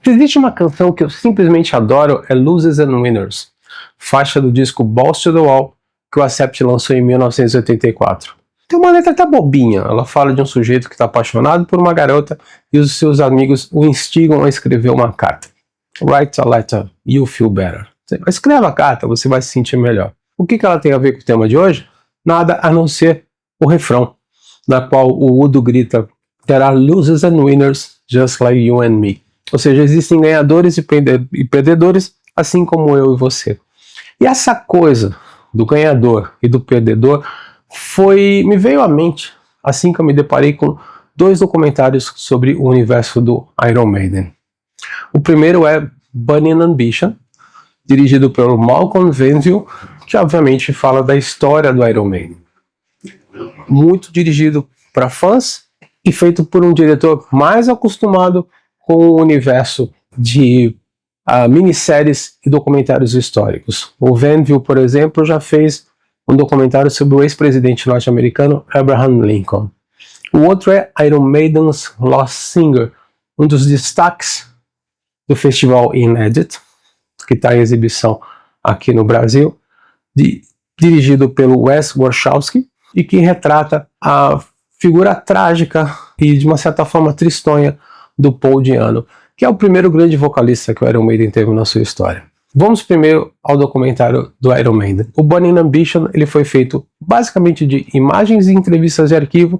Se existe uma canção que eu simplesmente adoro, é Losers and Winners, faixa do disco Balls to the Wall, que o Accept lançou em 1984. Tem uma letra até bobinha, ela fala de um sujeito que está apaixonado por uma garota e os seus amigos o instigam a escrever uma carta. Write a letter, you'll feel better. Escreva a carta, você vai se sentir melhor. O que ela tem a ver com o tema de hoje? Nada a não ser o refrão, na qual o Udo grita There are losers and winners, just like you and me. Ou seja, existem ganhadores e perdedores, assim como eu e você. E essa coisa do ganhador e do perdedor me veio à mente assim que eu me deparei com 2 documentários sobre o universo do Iron Maiden. O primeiro é Burning Ambition, dirigido pelo Malcolm Gladwell, que obviamente fala da história do Iron Maiden. Muito dirigido para fãs e feito por um diretor mais acostumado com o universo de minisséries e documentários históricos. O Gladwell, por exemplo, já fez um documentário sobre o ex-presidente norte-americano Abraham Lincoln. O outro é Iron Maiden's Lost Singer, um dos destaques do festival Inedit, que está em exibição aqui no Brasil, dirigido pelo Wes Warshawski, e que retrata a figura trágica e de uma certa forma tristonha do Paul Di'Anno, que é o primeiro grande vocalista que o Iron Maiden teve na sua história. Vamos primeiro ao documentário do Iron Maiden. O Burning Ambition ele foi feito basicamente de imagens e entrevistas de arquivo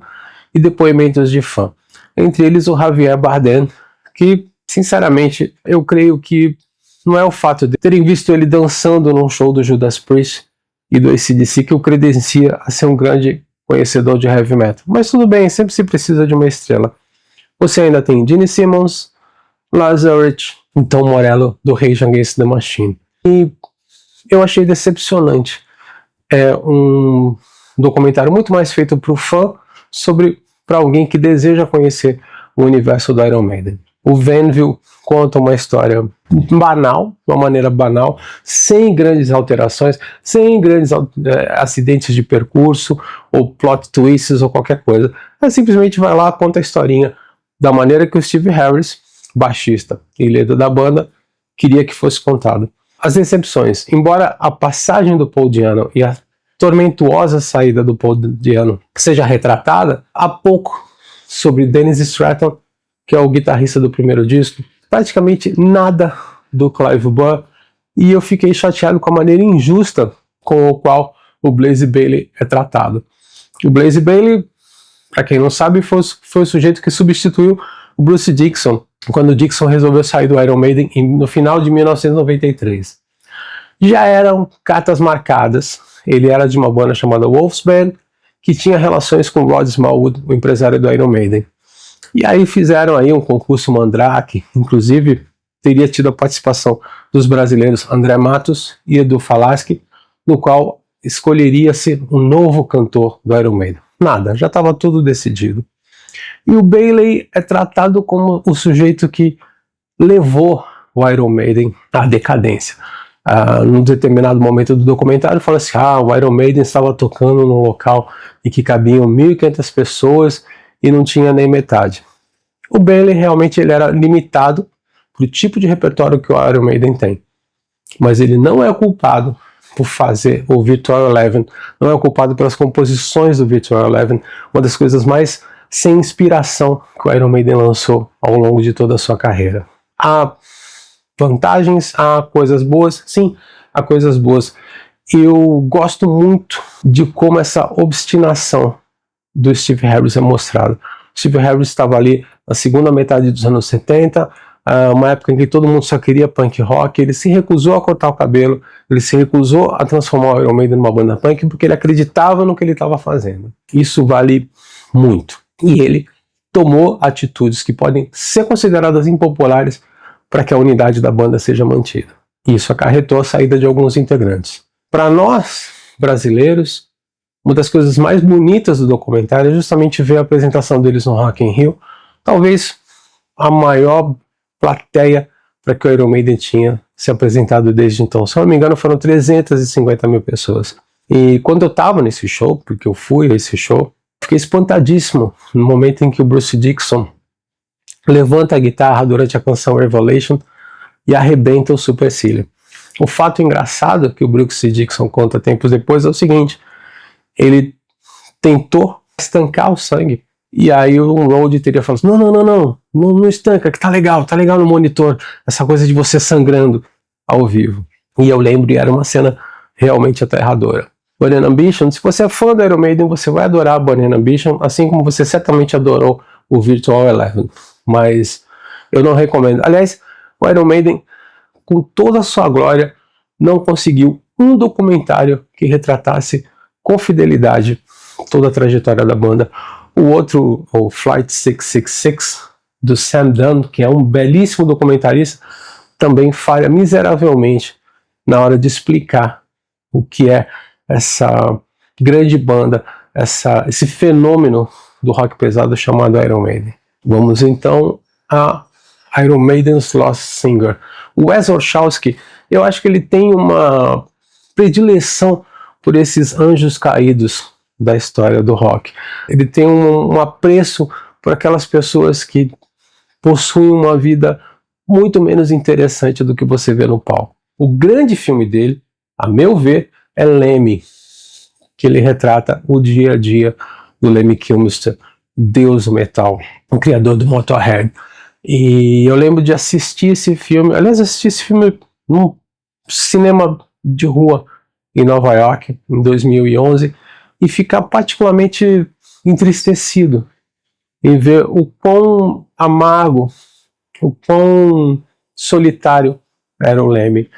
e depoimentos de fã. Entre eles o Javier Bardem, que sinceramente eu creio que não é o fato de terem visto ele dançando num show do Judas Priest e do AC/DC que o credencia a ser um grande conhecedor de heavy metal. Mas tudo bem, sempre se precisa de uma estrela. Você ainda tem Gene Simmons, Lars Ulrich e Tom Morello do Rage Against the Machine. E eu achei decepcionante. É um documentário muito mais feito para o fã para alguém que deseja conhecer o universo do Iron Maiden. O Gladwell conta uma história banal, de uma maneira banal, sem grandes alterações, sem grandes acidentes de percurso, ou plot twists, ou qualquer coisa. Ele simplesmente vai lá, conta a historinha da maneira que o Steve Harris, baixista e líder da banda, queria que fosse contado. As decepções, embora a passagem do Paul Di'Anno e a tormentuosa saída do Paul Di'Anno seja retratada, há pouco sobre Dennis Stratton, que é o guitarrista do primeiro disco, praticamente nada do Clive Burr, e eu fiquei chateado com a maneira injusta com a qual o Blaze Bayley é tratado. O Blaze Bayley, para quem não sabe, foi o sujeito que substituiu o Bruce Dickinson, quando o Dickinson resolveu sair do Iron Maiden no final de 1993. Já eram cartas marcadas, ele era de uma banda chamada Wolfsbane, que tinha relações com Rod Smallwood, o empresário do Iron Maiden. E aí fizeram aí um concurso Mandrake, inclusive teria tido a participação dos brasileiros André Matos e Edu Falaschi, no qual escolheria-se um novo cantor do Iron Maiden. Nada, já estava tudo decidido. E o Bayley é tratado como o sujeito que levou o Iron Maiden à decadência. Num determinado momento do documentário fala assim, o Iron Maiden estava tocando num local em que cabiam 1.500 pessoas e não tinha nem metade. O Bayley realmente ele era limitado pro tipo de repertório que o Iron Maiden tem. Mas ele não é culpado por fazer o Virtual Eleven, não é culpado pelas composições do Virtual Eleven, uma das coisas mais sem inspiração que o Iron Maiden lançou ao longo de toda a sua carreira. Há vantagens, há coisas boas, sim, há coisas boas. Eu gosto muito de como essa obstinação do Steve Harris é mostrado. O Steve Harris estava ali na segunda metade dos anos 70, uma época em que todo mundo só queria punk rock, ele se recusou a cortar o cabelo, ele se recusou a transformar o Iron Maiden numa banda punk porque ele acreditava no que ele estava fazendo. Isso vale muito. E ele tomou atitudes que podem ser consideradas impopulares para que a unidade da banda seja mantida. Isso acarretou a saída de alguns integrantes. Para nós, brasileiros, uma das coisas mais bonitas do documentário é justamente ver a apresentação deles no Rock in Rio, talvez a maior plateia para que o Iron Maiden tinha se apresentado desde então. Se eu não me engano, foram 350 mil pessoas. E quando eu estava nesse show, porque eu fui a esse show, fiquei espantadíssimo no momento em que o Bruce Dickinson levanta a guitarra durante a canção Revelation e arrebenta o supercílio. O fato engraçado que o Brooks T. Dixon conta tempos depois é o seguinte: ele tentou estancar o sangue, e aí o Road teria falado assim, não estanca, que tá legal no monitor, essa coisa de você sangrando ao vivo. E eu lembro, e era uma cena realmente aterradora. Burning Ambition, se você é fã do Iron Maiden, você vai adorar Burning Ambition, assim como você certamente adorou o Virtual Eleven, mas eu não recomendo. Aliás, o Iron Maiden, com toda a sua glória, não conseguiu um documentário que retratasse com fidelidade toda a trajetória da banda. O outro, o Flight 666, do Sam Dunn, que é um belíssimo documentarista, também falha miseravelmente na hora de explicar o que é essa grande banda, esse fenômeno do rock pesado chamado Iron Maiden. Vamos então a Iron Maiden's Lost Singer. O Wes Orchowski, eu acho que ele tem uma predileção por esses anjos caídos da história do rock. Ele tem um apreço por aquelas pessoas que possuem uma vida muito menos interessante do que você vê no palco. O grande filme dele, a meu ver, é Lemmy, que ele retrata o dia a dia do Lemmy Kilmister, deus do metal, o criador do Motorhead. E eu lembro de assistir esse filme, aliás, assisti esse filme num cinema de rua em Nova York, em 2011, e ficar particularmente entristecido em ver o quão amargo, o quão solitário era o Lemmy,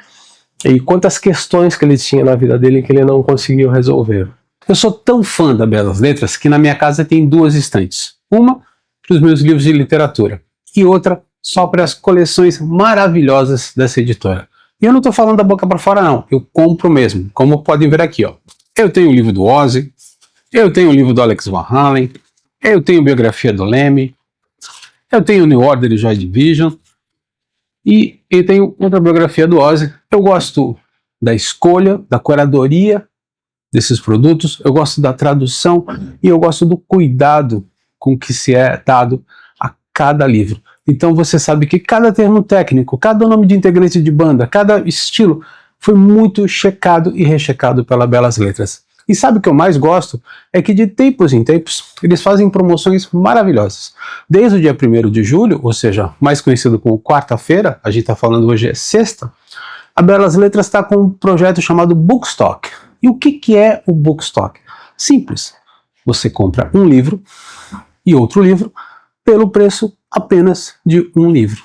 e quantas questões que ele tinha na vida dele que ele não conseguiu resolver. Eu sou tão fã da Belas Letras que na minha casa tem duas estantes. Uma para os meus livros de literatura e outra só para as coleções maravilhosas dessa editora. E eu não estou falando da boca para fora não, eu compro mesmo, como podem ver aqui, ó. Eu tenho o livro do Ozzy, eu tenho o livro do Alex Van Halen, eu tenho a biografia do Lemmy, eu tenho o New Order e Joy Division, e tenho outra biografia do Ozzy. Eu gosto da escolha, da curadoria desses produtos, eu gosto da tradução e eu gosto do cuidado com que se é dado a cada livro. Então você sabe que cada termo técnico, cada nome de integrante de banda, cada estilo foi muito checado e rechecado pela Belas Letras. E sabe o que eu mais gosto? É que de tempos em tempos eles fazem promoções maravilhosas. Desde o dia 1º de julho, ou seja, mais conhecido como quarta-feira, a gente está falando hoje é sexta, a Belas Letras está com um projeto chamado Bookstock. E o que é o Bookstock? Simples. Você compra um livro e outro livro pelo preço apenas de um livro.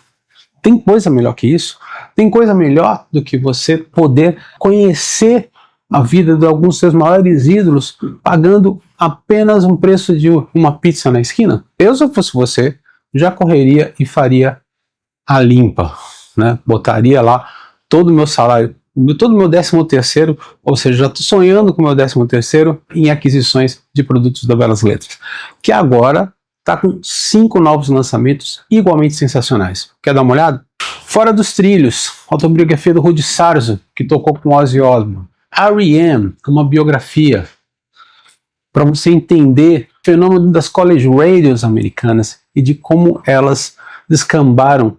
Tem coisa melhor que isso? Tem coisa melhor do que você poder conhecer a vida de alguns dos seus maiores ídolos pagando apenas um preço de uma pizza na esquina? Eu, se eu fosse você, já correria e faria a limpa, né? Botaria lá todo o meu salário, todo o meu 13º, ou seja, já estou sonhando com o meu 13º em aquisições de produtos da Belas Letras, que agora está com 5 novos lançamentos igualmente sensacionais. Quer dar uma olhada? Fora dos Trilhos, autobiografia do Rudy Sarzo, que tocou com Ozzy Osbourne. R.E.M., uma biografia para você entender o fenômeno das college radios americanas e de como elas descambaram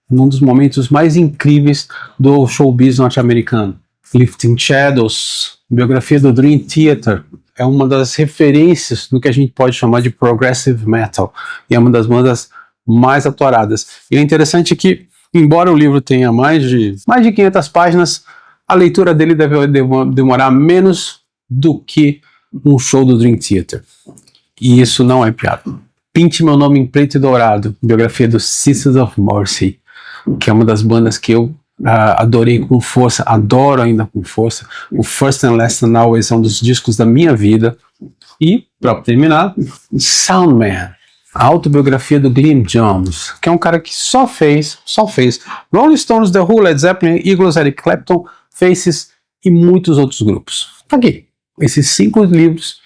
num dos momentos mais incríveis do showbiz norte-americano. Lifting Shadows, biografia do Dream Theater, é uma das referências do que a gente pode chamar de progressive metal, e é uma das bandas mais atoradas. E é interessante que, embora o livro tenha mais de 500 páginas, a leitura dele deve demorar menos do que um show do Dream Theater. E isso não é piada. Pinte Meu Nome em Preto e Dourado, biografia do Sisters of Mercy, que é uma das bandas que eu adorei com força, adoro ainda com força. O First and Last and Always é um dos discos da minha vida. E, para terminar, Soundman, a autobiografia do Glyn Johns, que é um cara que só fez Rolling Stones, The Who, Led Zeppelin, Eagles, Eric Clapton, Faces e muitos outros grupos. Aqui, esses 5 livros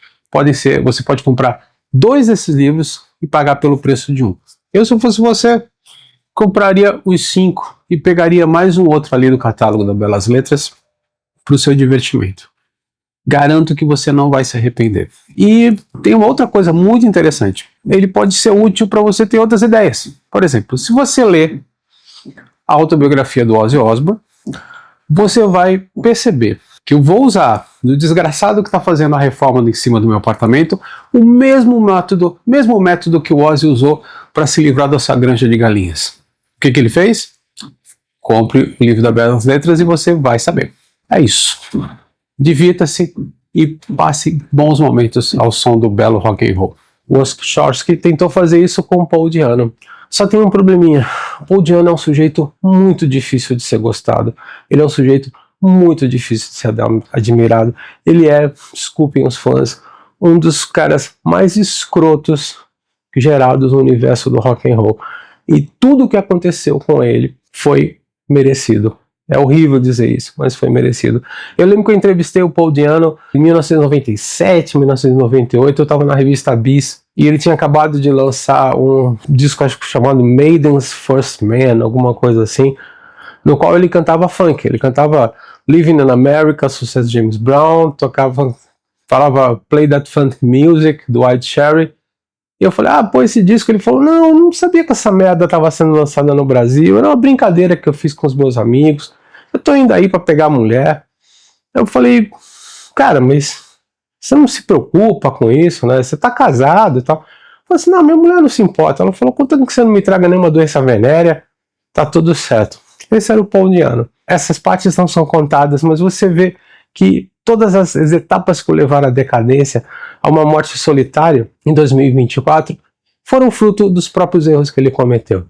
você pode comprar 2 desses livros e pagar pelo preço de um. Eu, se eu fosse você, compraria os 5 e pegaria mais um outro ali do catálogo da Belas Letras para o seu divertimento. Garanto que você não vai se arrepender. E tem uma outra coisa muito interessante. ele pode ser útil para você ter outras ideias. Por exemplo, se você ler a autobiografia do Ozzy Osbourne, você vai perceber que eu vou usar do desgraçado que está fazendo a reforma em cima do meu apartamento o mesmo método que o Ozzy usou para se livrar da sua granja de galinhas. O que ele fez? Compre o livro da Belas Letras e você vai saber. É isso. Divirta-se e passe bons momentos ao som do belo rock and roll. O Oskowski tentou fazer isso com o Paul Di'Anno. Só tem um probleminha. O Paul Di'Anno é um sujeito muito difícil de ser gostado. Ele é um sujeito muito difícil de ser admirado. Ele é, desculpem os fãs, um dos caras mais escrotos gerados no universo do rock and roll. E tudo o que aconteceu com ele foi merecido. É horrível dizer isso, mas foi merecido. Eu lembro que eu entrevistei o Paul Di'Anno em 1997, 1998, eu estava na revista Bis, e ele tinha acabado de lançar um disco, acho que chamado Maiden's First Man, alguma coisa assim, no qual ele cantava funk. Ele cantava Living in America, sucesso de James Brown, falava Play That Funk Music, do White Cherry. E eu falei, pô, esse disco. Ele falou, não, eu não sabia que essa merda estava sendo lançada no Brasil, era uma brincadeira que eu fiz com os meus amigos, eu tô indo aí para pegar a mulher. Eu falei, cara, mas você não se preocupa com isso, né? Você tá casado e tal. Eu falei assim, não, minha mulher não se importa. Ela falou, contanto que você não me traga nenhuma doença venérea, tá tudo certo. Esse era o Paul Di'Anno. Essas partes não são contadas, mas você vê que todas as etapas que o levaram à decadência, a uma morte solitária em 2024, foram fruto dos próprios erros que ele cometeu.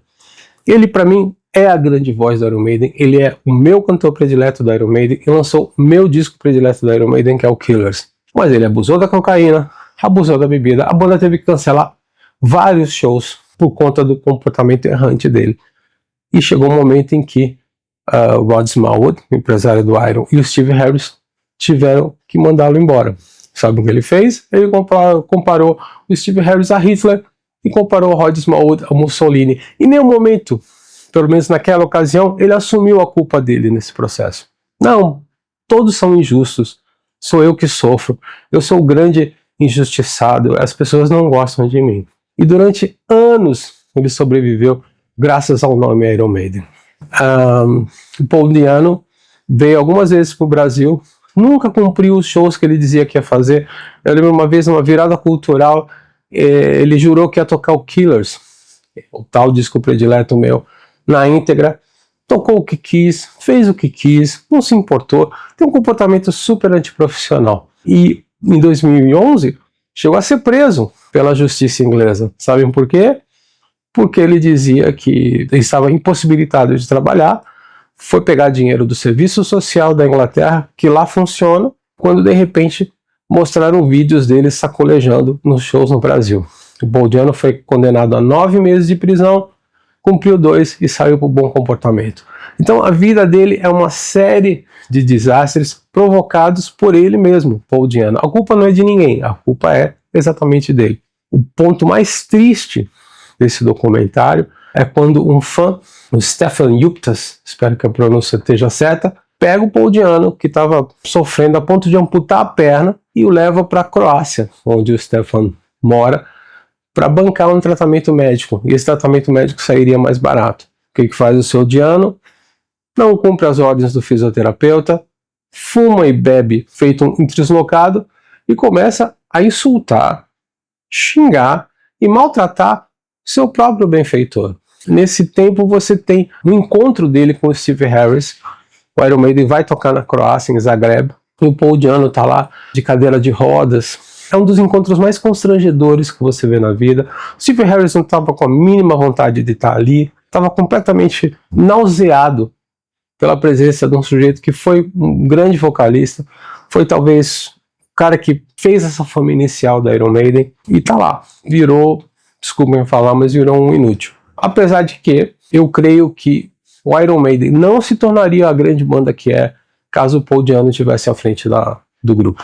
Ele, para mim, é a grande voz do Iron Maiden, ele é o meu cantor predileto do Iron Maiden e lançou o meu disco predileto do Iron Maiden, que é o Killers. Mas ele abusou da cocaína, abusou da bebida, a banda teve que cancelar vários shows por conta do comportamento errante dele. E chegou um momento em que o Rod Smallwood, empresário do Iron, e o Steve Harris tiveram que mandá-lo embora. Sabe o que ele fez? Ele comparou o Steve Harris a Hitler e comparou o Rod Smallwood a Mussolini. Em nenhum momento, pelo menos naquela ocasião, ele assumiu a culpa dele nesse processo. Não, todos são injustos. Sou eu que sofro. Eu sou o grande injustiçado. As pessoas não gostam de mim. E durante anos ele sobreviveu graças ao nome Iron Maiden. O Paul Di'Anno veio algumas vezes para o Brasil, nunca cumpriu os shows que ele dizia que ia fazer. Eu lembro uma vez, numa virada cultural, ele jurou que ia tocar o Killers, o tal disco predileto meu, na íntegra, tocou o que quis, fez o que quis, não se importou, tem um comportamento super antiprofissional. E em 2011 chegou a ser preso pela justiça inglesa. Sabem por quê? Porque ele dizia que ele estava impossibilitado de trabalhar, foi pegar dinheiro do Serviço Social da Inglaterra, que lá funciona, quando de repente mostraram vídeos dele sacolejando nos shows no Brasil. O Paul Di'Anno foi condenado a 9 meses de prisão, cumpriu 2 e saiu por bom comportamento. Então a vida dele é uma série de desastres provocados por ele mesmo, Paul Di'Anno. A culpa não é de ninguém, a culpa é exatamente dele. O ponto mais triste desse documentário é quando um fã, o Stefan Yuktas, espero que a pronúncia esteja certa, pega o Paul Di'Anno, que estava sofrendo a ponto de amputar a perna, e o leva para a Croácia, onde o Stefan mora, para bancar um tratamento médico. E esse tratamento médico sairia mais barato. O que faz o seu Di'Anno? Não cumpre as ordens do fisioterapeuta, fuma e bebe feito um deslocado e começa a insultar, xingar e maltratar seu próprio benfeitor. Nesse tempo você tem um encontro dele com o Steve Harris. O Iron Maiden vai tocar na Croácia, em Zagreb, e o Paul Di'Anno está lá de cadeira de rodas. É um dos encontros mais constrangedores que você vê na vida. O Steve Harris não estava com a mínima vontade de estar ali, estava completamente nauseado pela presença de um sujeito que foi um grande vocalista, foi talvez o cara que fez essa fama inicial da Iron Maiden, e está lá, virou, desculpem falar, mas virou um inútil. Apesar de que eu creio que o Iron Maiden não se tornaria a grande banda que é caso o Paul Di'Anno estivesse à frente do grupo.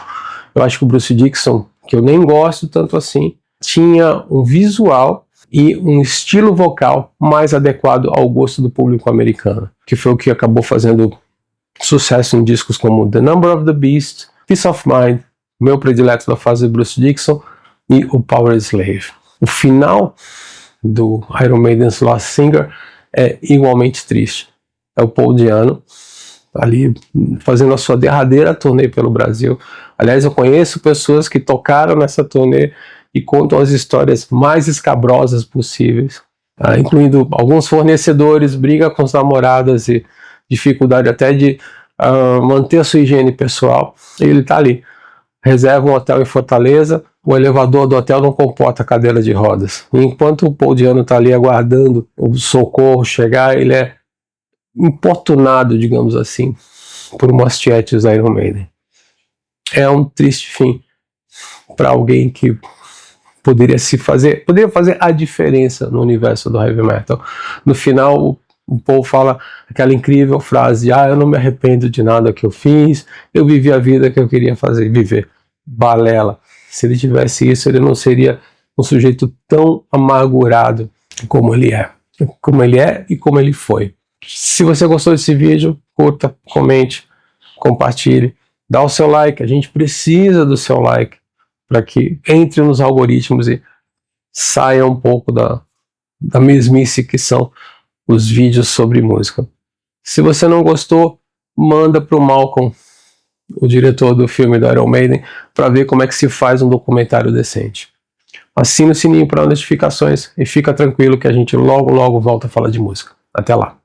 Eu acho que o Bruce Dickinson, que eu nem gosto tanto assim, tinha um visual e um estilo vocal mais adequado ao gosto do público americano, que foi o que acabou fazendo sucesso em discos como The Number of the Beast, Peace of Mind, meu predileto da fase de Bruce Dickinson, e o Power Slave. O final do Iron Maiden's Lost Singer é igualmente triste. É o Paul Di'Anno ali fazendo a sua derradeira turnê pelo Brasil. Aliás, eu conheço pessoas que tocaram nessa turnê e contam as histórias mais escabrosas possíveis, incluindo alguns fornecedores, briga com as namoradas e dificuldade até de manter a sua higiene pessoal. E ele está ali. Reserva um hotel em Fortaleza, o elevador do hotel não comporta cadeira de rodas. E enquanto o Paul Di'Anno está ali aguardando o socorro chegar, ele é importunado, digamos assim, por umas tietes da Iron Maiden. É um triste fim para alguém que poderia fazer a diferença no universo do heavy metal. No final, o Paul fala aquela incrível frase: eu não me arrependo de nada que eu fiz, eu vivi a vida que eu queria viver. Balela. Se ele tivesse isso, ele não seria um sujeito tão amargurado como ele é e como ele foi. Se você gostou desse vídeo, curta, comente, compartilhe, dá o seu like. A gente precisa do seu like para que entre nos algoritmos e saia um pouco da mesmice que são os vídeos sobre música. Se você não gostou, manda para o Malcolm, o diretor do filme do Iron Maiden, para ver como é que se faz um documentário decente. Assina o sininho para notificações e fica tranquilo que a gente logo volta a falar de música. Até lá!